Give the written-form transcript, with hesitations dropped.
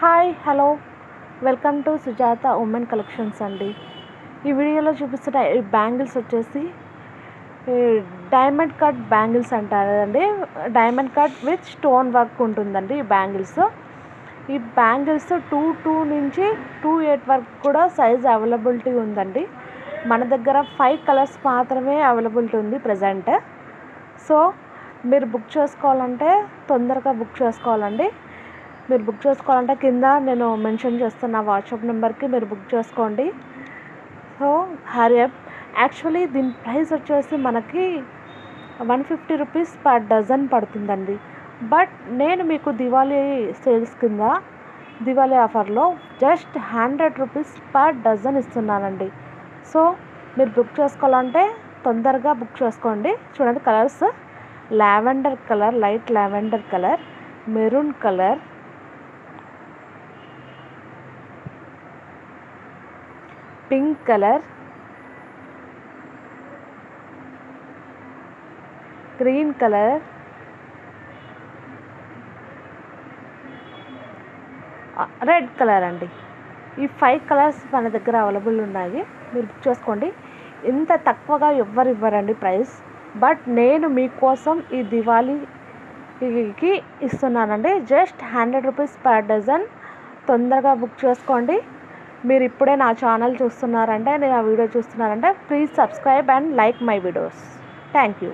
Hi hello welcome to Sujatha women collections అండి. ఈ వీడియోలో చూపిస్తున్న ఈ బ్యాంగిల్స్ వచ్చేసి డైమండ్ కట్ బ్యాంగిల్స్ అంటారండి. Diamond cut with stone work ఉంటుందండి ఈ బ్యాంగిల్స్ 2 నుంచి 2 వరకు కూడా సైజ్ అవైలబిలిటీ ఉందండి. మన దగ్గర 5 కలర్స్ మాత్రమే అవైలబిలిటీ ఉంది ప్రజెంట్. సో మీరు బుక్ చేసుకోవాలంటే తొందరగా బుక్ చేసుకోవాలండి. మీరు బుక్ చేసుకోవాలంటే కింద నేను మెన్షన్ చేస్తున్న వాట్సాప్ నెంబర్కి మీరు బుక్ చేసుకోండి. So hurry up. యాక్చువల్లీ దీని ప్రైస్ వచ్చేసి మనకి 150 రూపీస్ పర్ డజన్ పడుతుందండి. బట్ నేను మీకు దివాళీ సేల్స్ కింద దివాళీ ఆఫర్లో జస్ట్ 100 రూపీస్ పర్ డజన్ ఇస్తున్నానండి. సో మీరు బుక్ చేసుకోవాలంటే తొందరగా బుక్ చేసుకోండి. చూడండి colours: lavender colour, light lavender colour, maroon colour, pink colour, green colour, red colour అండి. ఈ 5 కలర్స్ మన దగ్గర అవైలబుల్ ఉన్నాయి. మీరు బుక్ చేసుకోండి. ఇంత తక్కువగా ఎవ్వరు ఇవ్వరండి ప్రైస్. బట్ నేను మీకోసం ఈ దివాళీకి ఇస్తున్నానండి. Just 100 rupees per dozen. తొందరగా బుక్ చేసుకోండి. మీరు ఇప్పుడే నా ఛానల్ చూస్తున్నారంటే, నేను ఆ వీడియో చూస్తున్నారంటే please subscribe and like my videos. Thank you.